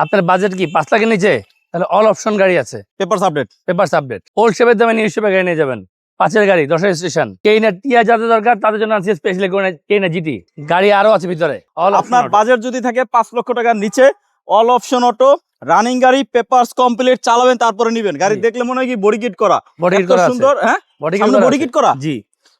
আপনার বাজেট কি 5 লাখের নিচে, তাহলে অল অপশন গাড়ি আছে, পেপারস আপডেট ওল্ড শেপের দামে নিউ শেপের গাড়ি নিয়ে যাবেন। 5-এর গাড়ি, 10-এর স্টেশন, কেইনা টিয়া যাদের দরকার তাদের জন্য আছে স্পেশালি কেইনা জিটি গাড়ি আরো আছে ভিতরে। আপনার বাজেট যদি থাকে 5 লক্ষ টাকার নিচে, অল অপশন অটো, রানিং গাড়ি, পেপারস কমপ্লিট, চালাবেন তারপরে নিবেন। গাড়ি দেখলে মনে হয় কি বডি কিট করা, সুন্দর। হ্যাঁ, বডি কিট করা। জি,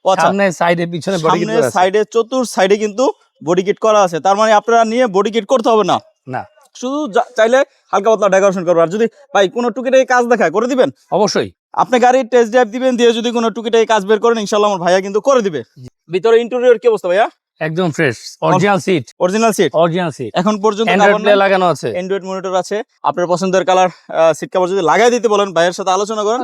আচ্ছা, সামনে সাইডে পিছনে বডি কিট করা আছে, সাইডে চতুর সাইডে কিন্তু বডি কিট করা আছে। তার মানে আপনারা নিয়ে বডি কিট করতে হবে না, না শুধু চাইলে হালকা পাতলা ডেকোরেশন করবে। আর যদি ভাই কোনো টুকিটাকি কাজ দেখায় করে দিবেন, অবশ্যই। আপনি গাড়ির টেস্ট ড্রাইভ দিবেন, দিয়ে যদি কোনো টুকিটাকি কাজ বের করেন ইনশাআল্লাহ আমার ভাইয়া কিন্তু করে দিবে। ভিতরে ইন্টেরিয়র কি অবস্থা ভাইয়া? একদম ফ্রেশ, অরিজিনাল সিট, এখন পর্যন্ত অ্যান্ড্রয়েড প্লে লাগানো আছে, অ্যান্ড্রয়েড মনিটর আছে। আপনার পছন্দের কালার সিট কভার যদি লাগাই দিতে বলেন, ভাইয়ের সাথে আলোচনা করেন,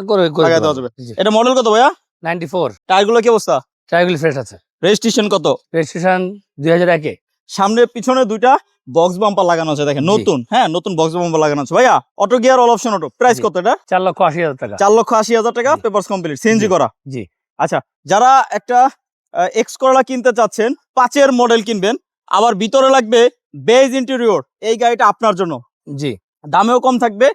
লাগাই দেওয়া যাবে। এটা মডেল কত ভাইয়া? 94। টায়ারগুলো কি অবস্থা? টায়ারগুলো ফ্রেশ আছে। রেজিস্ট্রেশন কত? রেজিস্ট্রেশন 2001 এ। সামনে পিছনে দুইটা বক্স বাম্পার লাগানো আছে, দেখেন নতুন। হ্যাঁ, নতুন বক্স বাম্পার লাগানো আছে। ভাইয়া auto gear, all option auto, price কত এটা? 4,80,000 টাকা। 4,80,000 টাকা, পেপারস কমপ্লিট, সিএনজি করা। জি। আচ্ছা, যারা একটা এক্স করলা কিনতে চাচ্ছেন, 5-এর মডেল কিনবেন, আবার ভিতরে লাগবে বেজ ইন্টেরিয়র, এই গাড়িটা আপনার জন্য। জি, দামেও কম থাকবে।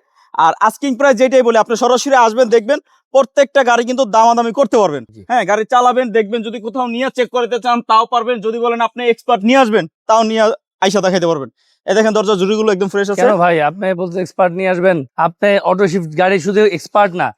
আর আস্কিং প্রাইস যেটাই বলে, আপনি সরাসরি আসবেন, দেখবেন প্রত্যেকটা গাড়ি কিন্তু দামাদামি করতে পারবেন। হ্যাঁ, গাড়ি চালাবেন, দেখবেন, যদি কোথাও নিয়ে চেক করতে চান তাও পারবেন। যদি বলেন আপনি এক্সপার্ট নিয়ে আসবেন, তাও নিয়ে আইসা দেখাইতে পারবেন। এই দেখেন দরজা জুড়িগুলো একদম ফ্রেশ আছে। কেন ভাই আপনি বলতে এক্সপার্ট নিয়ে আসবেন? আপনি অটো শিফট গাড়ি শুধু এক্সপার্ট না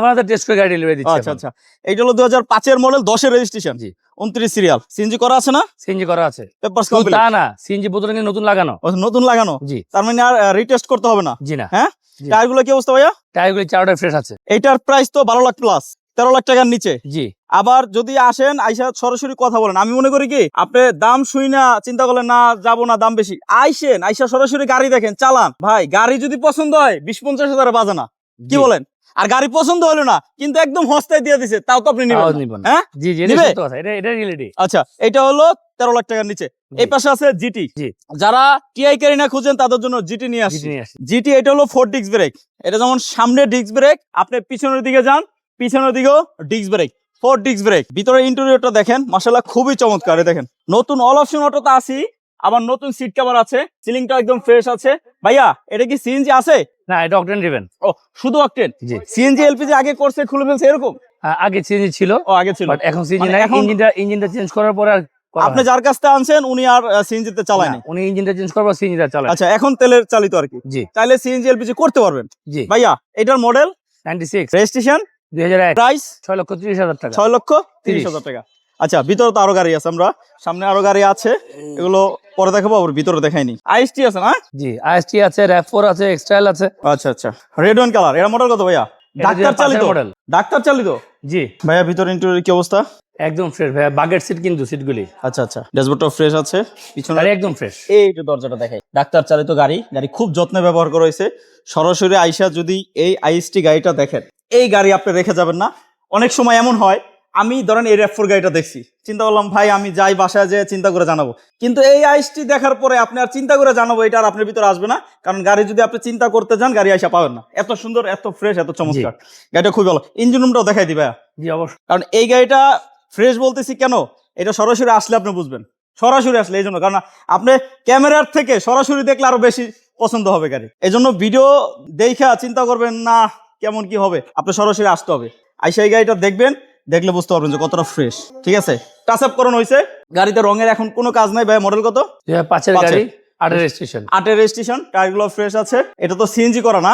বানাতে টেস্ট করে গাড়ি ডেলিভারি দিচ্ছে। আচ্ছা, এইটা হলো 2005-এর মডেল, 10-এর রেজিস্ট্রেশন, 29 সিরিয়াল, সিএনজি করা আছে না? সিএনজি করা আছে, পেপারস কমপ্লিট। তা না, সিএনজি বোতলে নতুন লাগানো। নতুন লাগানো। জি, তার মানে আর রিটেস্ট করতে হবে না। জি না। হ্যাঁ, টায়ারগুলো কি অবস্থা ভাইয়া? টায়ারগুলো 4টা ফ্রেশ আছে। এইটার প্রাইস তো 12 লাখ প্লাস, 13 লাখ টাকার নিচে। জি। আবার যদি আসেন, আইসা সরাসরি কথা বলেন, আমি মনে করি কি আপনি দাম শুই না চিন্তা করলেন না যাবো না, দাম বেশি, আইসা সরাসরি গাড়ি দেখেন, চালান। ভাই গাড়ি যদি পছন্দ হয় 20-50 হাজারে বাজে না, কি বলেন? আর গাড়ি পছন্দ হলো না কিন্তু একদম হস্তায় দিয়ে দিছে, তাও তো আপনি নিবেন। হ্যাঁ, জি জি, এটা সত্য কথা, এটা রিয়েলিটি। আচ্ছা, এটা হলো 13 লাখ টাকার নিচে। এই পাশে আছে জিটি। যারা টিআই ক্যারিনা খুঁজেন তাদের জন্য জিটি নিয়ে আসছি। জিটি এটা হলো 4 ডিস্ক ব্রেক। এটা যেমন সামনে ডিস্ক ব্রেক, আপনি পিছনের দিকে যান, পিছনের দিকেও ডিস্ক ব্রেক, 4 ডিস্ক ব্রেক। ভিতরে ইন্টেরিয়রটা দেখেন, মাশাআল্লাহ খুবই চমৎকার। দেখেন নতুন অল অপশন অটো তো আছে, আবার নতুন সিট কভার আছে, সিলিংটা একদম ফ্রেশ আছে। ভাইয়া এটা কি সিএনজি আছে? না, এটা অকটেন ড্রিভেন। ও, শুধু অকটেন। জি। সিএনজি এলপিজি আগে করছে, খুলে ফেলছে এরকম? আগে সিএনজি ছিল। ও, আগে ছিল, বাট এখন সিএনজি নাই। ইঞ্জিনটা চেঞ্জ করার পরে আর আপনি যার কাছ থেকে আনছেন উনি আর সিএনজি তে চালায়নি, উনি ইঞ্জিনটা চেঞ্জ করার পর সিএনজিটা চালায়। আচ্ছা, এখন তেলের চালিত আর কি। জি, চাইলে সিএনজি এলপিজি করতে পারবেন। জি। ভাইয়া এটার মডেল 96, রেজিস্ট্রেশন 2001, প্রাইস 6,30,000 টাকা। 6,30,000 টাকা। আচ্ছা, ভিতরে তো আরো গাড়ি আছে, আমরা সামনে আরো গাড়ি আছে, এগুলো পরে দেখাবো, আবার ভিতরে দেখাইনি। আইএসটি আছে না? জি, আইএসটি আছে, RAV4 আছে, এক্সট্রাইল আছে। আচ্ছা, রেড ওয়াইন কালার। এর মডেল কত ভাইয়া? ডাক্তার চালিত মডেল। ডাক্তার চালিত। জি। ভাইয়া ভিতরে ইন্টেরিয়র কি অবস্থা? একদম ফ্রেশ ভাইয়া, বাগেট সিট কিন্তু সিটগুলি। আচ্ছা, ড্যাশবোর্ডটাও ফ্রেশ আছে, পিছনে গাড়ি একদম ফ্রেশ। এই যে দরজাটা দেখাই, ডাক্তার চালিত গাড়ি খুব যত্নে ব্যবহার করা হয়েছে। সরাসরি আইসা যদি এই আইএসটি গাড়িটা দেখেন, এই গাড়ি আপনি রেখে যাবেন না। অনেক সময় এমন হয়, আমি ধরেন এই RAV4 গাড়িটা দেখছি, চিন্তা করলাম ভাই আমি যাই বাসায় যেয়ে চিন্তা করে জানাবো, কিন্তু এই আইএসটি দেখার পরে আপনি আর চিন্তা করে জানাবো এটা আর আপনার ভিতরে আসবে না। কারণ গাড়ি যদি আপনি চিন্তা করতে যান, গাড়ি আইসা পাবেন না। এত সুন্দর, এত ফ্রেশ, এত চমৎকার গাড়িটা, খুবই ভালো। ইঞ্জিন রুমটাও দেখাই দিবে। জি, অবশ্যই। কারণ এই গাড়িটা ফ্রেশ বলতেছি কেন, এটা সরাসরি আসলে আপনি বুঝবেন, সরাসরি আসলে এই জন্য, কারণ আপনি ক্যামেরার থেকে সরাসরি দেখলে আরো বেশি পছন্দ হবে গাড়ি। এই জন্য ভিডিও দেখা চিন্তা করবেন না কেমন কি হবে, আপনি সরাসরি আসতে হবে। আইসা এই গাড়িটা দেখবেন, দেখলে বুঝতে পারবেন যে কতটা ফ্রেশ। ঠিক আছে, টাচ আপ করানো হয়েছে গাড়িতে, রঙের এখন কোনো কাজ নাই। ভাই মডেল কত? 5-এর গাড়ি, 8-এর রেজিস্ট্রেশন। 8-এর রেজিস্ট্রেশন, টায়ারগুলো ফ্রেশ আছে। এটা তো সিএনজি করা না?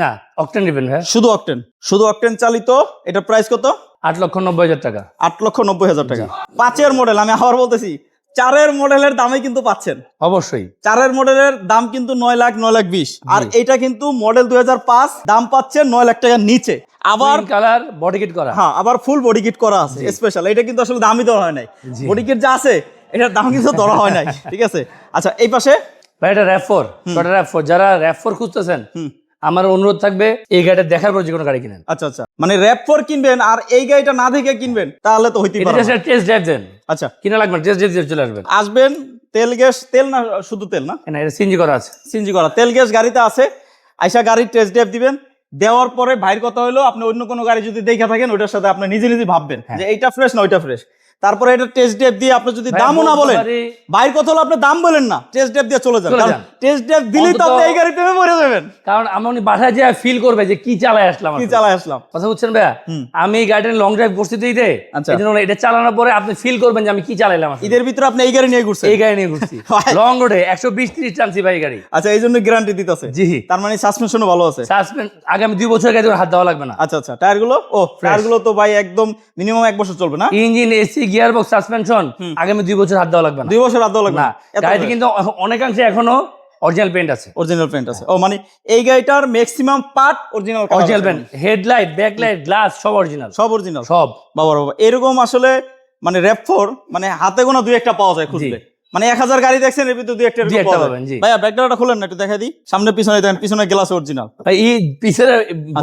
না, অকটেন ড্রিভেন ভাই, শুধু অকটেন চালিত। এটা প্রাইস কত? 8,90,000 টাকা। 8,90,000 টাকা। 5-এর মডেল, আমি আবার বলতেছি 4-এর মডেলের দামে কিন্তু পাচ্ছেন। অবশ্যই 4-এর মডেলের দাম কিন্তু 9,20,000। আর এটা কিন্তু মডেল 2005, দাম পাচ্ছেন 9 লাখ টাকার নিচে। আবার কালার, বডি কিট করা। হ্যাঁ, আবার ফুল বডি কিট করা আছে স্পেশাল। এটা কিন্তু আসলে দামই দেওয়া হয় নাই, বডি কিট যা আছে এটার দাম কিন্তু ধরা হয় নাই। ঠিক আছে। আচ্ছা, এই পাশে ভাই এটা RAV4, যারা RAV4 খুঁজতেছেন, আমার অনুরোধ থাকবে এই গাড়িটা দেখার পর যে কোনো গাড়ি কিনেন। আচ্ছা, মানে RAV4 কিনবেন আর এই গাড়িটা না দেখে কিনবেন, তাহলে তো হইতেই পারে না। টেস্ট ড্রাইভ দেন। আচ্ছা, কিনা লাগবে, টেস্ট ড্রাইভ চলে আসবেন। তেল গ্যাস, তেল না শুধু তেল না, এটা সিএনজি করা আছে, সিএনজি করা তেল গ্যাস গাড়িতে আছে। আইসা গাড়ির টেস্ট ড্রাইভ দিবেন, দেওয়ার পরে ভাইয়ের কথা হলো, আপনি অন্য কোনো গাড়ি যদি দেখে থাকেন ওইটার সাথে আপনি নিজে ভাববেন যে এইটা ফ্রেশ না ওইটা ফ্রেশ। তারপরে এটা টেস্ট ড্রাইভ দিয়ে আপনি যদি ভাই, দামও না বলতে বলেন, পারি, বাইর কথা হলো আপনি দাম বলেন না, টেস্ট ড্রাইভ দিয়ে চলে যান, চলে কারণ যান। টেস্ট ড্রাইভ দিলেই তো অন্তত- আপনি এই গাড়ি প্রেমে মরে যাবেন। কারণ আমি উনি বাসায় যে ফিল করবে যে কি চালায় আসলাম কি আসলে। চালায় আসলাম। কথা বুঝছেন ভাইয়া, হুম। আমি গাড়িটা লং ড্রাইভ করছি তো ঈদে, আচ্ছা। এই জন্য এটা চালানোর পরে আপনি ফিল করবেন যে আমি কি চালাইলাম আসলে। ঈদের ভিতরে আপনি এই গাড়ি নিয়ে ঘুরছেন। এই গাড়ি নিয়ে ঘুরছি ভাই। লং রোডে 120-30 টানছি ভাই এই গাড়ি। আচ্ছা, এই জন্য গ্যারান্টি দিতেছে। জি। তার মানে সাসপেনশনও ভালো আছে। সাসপেন্ড আগামী 2 বছর গাড়ি হাত দেওয়া লাগবে না। আচ্ছা আচ্ছা, টায়ার গুলো, ও টায়ার গুলো তো ভাই একদম মিনিমাম 1 বছর চলবে না? Engine, AC, gear box, suspension আগামী 2 বছর হাত দেওয়া লাগবে না। 2 বছর আদৌ লাগবে না, না? গাড়িতে কিন্তু অনেকাংশে এখনো অরিজিনাল পেইন্ট আছে। অরিজিনাল পেইন্ট আছে। ও মানে এই গাড়িটার maximum part original original paint, headlight, backlight, glass সব অরিজিনাল, সব অরিজিনাল। সব। বাবা বাবা, এরকম আসলে মানে RAV4 মানে হাতে গোনা 2-1টা পাওয়া যায় খুঁজলে। মানে 1000 গাড়ি দেখছেন, এর ভিতরে 2-1টা এরকম 2-1টা পাওয়া যায়। পাবেন, জি। ভাইয়া ব্যাকগ্রাউন্ডটা খুলেন না, একটু দেখাই দিই। সামনে পিছনে দেখেন, পিছনে গ্লাস অরিজিনাল। ভাই এই পিছের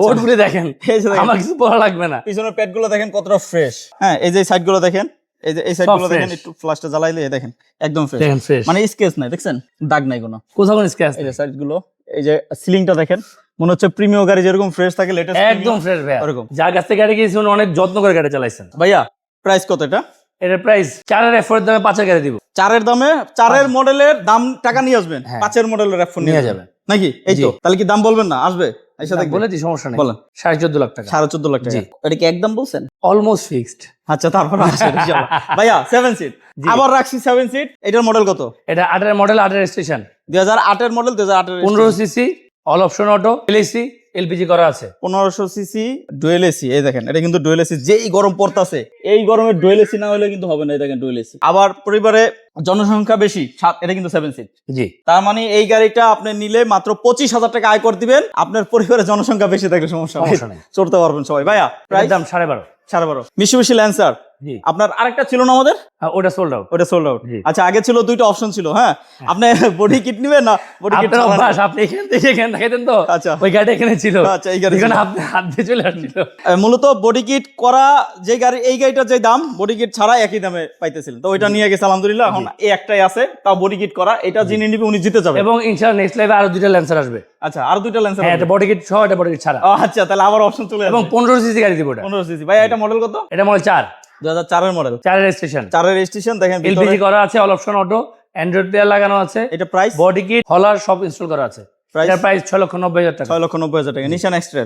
বোর্ড গুলো দেখেন, এই যে দেখেন। আমার কিছু পড়া লাগবে না। পিছনের প্যাড গুলো দেখেন কতটা ফ্রেশ। হ্যাঁ, এই যে সাইড গুলো দেখেন, এই যে এই সাইড সব গুলো দেখেন, fresh। একটু ফ্ল্যাশটা জ্বালাইলে দেখেন একদম ফ্রেশ। দেখেন ফ্রেশ, মানে স্কেচ নাই, দেখছেন দাগ নাই কোনো। কোথাও কোনো স্ক্র্যাচ এই যে সাইড গুলো, এই যে সিলিংটা দেখেন, মনে হচ্ছে প্রিমিয়াম গাড়ি যেরকম ফ্রেশ থাকে, লেটেস্ট একদম ফ্রেশ ভাই। ওরকম। যার কাছ থেকে গাড়ি কিনেছি উনি অনেক যত্ন করে গাড়ি চালাইছেন। ভাইয়া প্রাইস কত এটা? এটার প্রাইস 4 এর দামে 5 গাড়ি দিব। 4-এর দামে, 4-এর মডেলের দাম টাকা নিয়ে আসবেন, হ্যাঁ। 5-এর মডেলের RAV4 নিয়ে নিয়ে যাবেন নাকি? এই তো, জি। তাহলে কি দাম বলবেন না? আসবে এসে দেখবেন। বলেছি, সমস্যা নেই। বলেন। 14.5 লাখ টাকা, 14.5 লাখ টাকা। জি। এটা কি একদম বলছেন? Almost fixed. আচ্ছা, তারপর আসে ইনশাআল্লাহ। ভাইয়া 7 সিট জি। আবার রাখছি, 7 সিট। এটার মডেল কত? এটা 8 এর মডেল, 8 এর স্টেশন, 2008-এর মডেল, 2008-এর 15 সিসি, অল অপশন অটো, এলএসি, এলপিজি করা আছে। 1500 সিসি ডুয়েল এসি। এই দেখেন, এটা কিন্তু ডুয়েল এসি। যেই গরম পড়তাছে, এই গরমে ডুয়েল এসি না হলে কিন্তু হবে না। এই দেখেন ডুয়েল এসি। আবার পরিবারে জনসংখ্যা বেশি, এটা কিন্তু 7 সিট। জি। তার মানে এই গাড়িটা আপনি নিলে মাত্র 25,000 টাকা আয় করে দিবেন। আপনার পরিবারের জনসংখ্যা বেশি থাকলে সমস্যা সমস্যা নেই। চড়তে পারবেন সবাই। ভাইয়া এটার প্রাইস দাম 12.5। 12.5। Mitsubishi Lancer. জি। আপনার আরেকটা ছিল না আমাদের? ওটা সোল্ড আউট। ওটা সোল্ড আউট। জি। আচ্ছা, আগে ছিল 2টা অপশন ছিল। হ্যাঁ, আপনি বডি কিট নেবেন না বডি কিট? আপনার অভ্যাস, আপনি এখান থেকে এখানে দেখাইতেন তো। আচ্ছা। ওই গাড়িটা এখানে ছিল। আচ্ছা, এই গাড়ি এখানে ছিল। আপনি হাত দিয়ে চলে আসছিল। মূলত বডি কিট করা যে গাড়ি, এই গাড়িটার যে দাম বডি কিট ছাড়া একই দামে পাইতেছিলেন, তো ওইটা নিয়ে গেছে আলহামদুলিল্লাহ। এখন এই একটাই আছে, তাও বডি কিট করা। এটা যিনি নিবে উনি জিতে যাবে। এবং ইনশাআল্লাহ নেক্সট লাইভে আরো 2টা ল্যান্সার আসবে। আচ্ছা, আর 2টা ল্যান্সার। হ্যাঁ, এটা বডি কিট সহ, এটা বডি কিট ছাড়া। আচ্ছা, তাহলে আবার অপশন চলে এবং আসবে। 15 সিসি গাড়ি দিব এটা। 15 সিসি। ভাই এটা মডেল কত? এটা মডেল 4, 2004-এর মডেল, 4 এর স্টেশন, 4-এর রেজিস্ট্রেশন। দেখেন ভিতরে এলপিজি করা আছে, all option auto, Android player লাগানো আছে, এটা প্রাইস বডি কিট, হলার সব ইনস্টল করা আছে। Price? এটার প্রাইস 6,90,000 টাকা। 6,90,000 টাকা। নিশান এক্সট্রা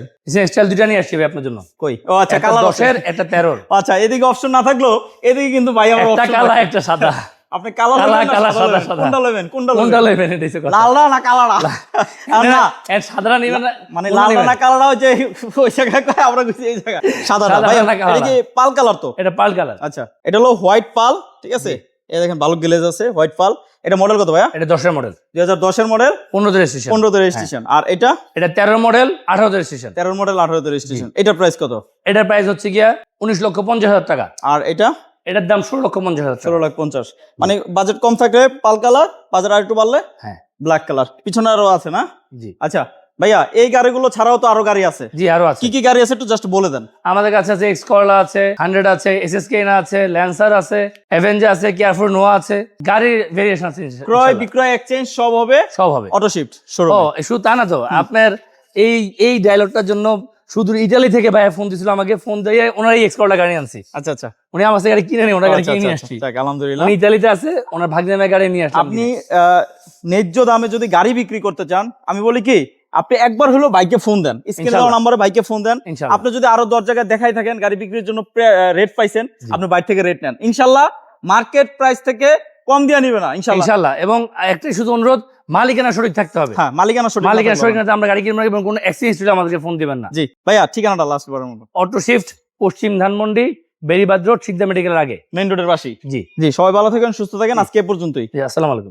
স্টাইল 2টা নিয়ে আসছি ভাই আপনার জন্য। কই? ও আচ্ছা, একটা কালার 10 এর, একটা 13 এর। আচ্ছা, এদিকে অপশন না থাকলো এদিকে কিন্তু ভাই আমার একটা অপশন কালা, একটা সাদা। আপনি কালা কালা, নেবেন না কালা, সাদা সাদা, নেবেন? সাদা। কোনটা নেবেন? কোনটা কোনটা নেবেন? লইবেন এটাই তো কথা। লালটা না কালাটা? আর না, এর সাদাটা নিবেন না, মানে কোনটা লালটা নিবেন? না কালাটা ওই যে ওই জায়গায় কয়, আমরা কইছি এই জায়গা সাদাটা। সাদাটা ভাই না কালাটা। এটা কি পাল কালার তো? এটা পাল কালার। আচ্ছা, এটা হলো হোয়াইট পাল, ঠিক আছে? এই দেখেন বালক গ্লেজ আছে, হোয়াইট পাল। এটা মডেল কত ভাইয়া? এটা 10 এর মডেল, 2010-এর মডেল, 15 এর স্টেশন। 15-তে রেজিস্ট্রেশন। আর এটা এটা 13 এর মডেল, 18 এর স্টেশন। 13-এর মডেল, 18-তে রেজিস্ট্রেশন। এটার প্রাইস কত? এটার প্রাইস হচ্ছে গিয়া 19,50,000 টাকা। আর এটা এটার দাম 16,50,000 টাকা। 16,50,000। মানে বাজেট কম থাকলে পাল কালার, বাজার আর একটু বাড়লে হ্যাঁ, ব্ল্যাক কালার। পিছনে আরো আছে না? জি। আচ্ছা ভাইয়া, এই গাড়িগুলো ছাড়াও তো আরো গাড়ি আছে। জি, আরো আছে। কি কি গাড়ি আছে একটু জাস্ট বলে দেন। আমাদের কাছে আছে এক্স করলা আছে, 100 আছে, এসএসকে না আছে, ল্যান্সার আছে, অ্যাভেঞ্জার আছে, কেয়ারফোর নোয়া আছে। গাড়ির ভেরিয়েশন আছে ক্রয় ইনশাআল্লাহ। বিক্রয় এক্সচেঞ্জ সব হবে, সব হবে। অটো শিফট ও, শোরুম। শুধু তা না তো, আপনার এই ডায়লগটার জন্য শুধু ইতালি থেকে ভাইয়া ফোন দিছিল আমাকে, ফোন দিয়ে ওনারই এক্স করলা গাড়ি আনছি। আচ্ছা আচ্ছা, উনি আমার কাছে গাড়ি কিনে নেই, ওনার গাড়ি আচ্ছা, কিনে নিয়ে আচ্ছা, আসছি। যাক, আলহামদুলিল্লাহ। উনি ইতালিতে আছে, ওনার ভাগ্নের গাড়ি নিয়ে আসলাম। আপনি ন্যায্য দামে যদি গাড়ি বিক্রি করতে চান, আমি বলি কি, আপনি একবার হলো বাইকে ফোন দেন, স্ক্রিনে দেওয়া ইনশাআল্লাহ। নম্বরে বাইকে ফোন দেন। ইনশাআল্লাহ। আপনি যদি আরো 10 জায়গায় দেখাই থাকেন গাড়ি বিক্রির জন্য রেট পাইছেন, আপনি বাইরে থেকে রেট নেন, ইনশাআল্লাহ মার্কেট প্রাইস থেকে কম দিয়ে নিবে না ইনশাআল্লাহ। ইনশাআল্লাহ। এবং একটাই শুধু অনুরোধ, মালিকানা সঠিক থাকতে হবে। হ্যাঁ, মালিকানা সঠিক মালিকানা না সঠিক থাকলে না, আমরা গাড়ি কিনবো এবং কোনো অ্যাক্সিডেন্ট হলে আমাদেরকে ফোন দিবেন না। জি ভাইয়া, ঠিকানাটা লাস্ট বারের মতো। অটো শিফট, পশ্চিম ধানমন্ডি, বেরিবাদ রোড, সিদ্ধা মেডিকেলের আগে, মেইন রোডের পাশেই। জি। জি, সবাই ভালো থাকেন, সুস্থ থাকেন। আজকে এ পর্যন্তই। জি, আসসালামু আলাইকুম।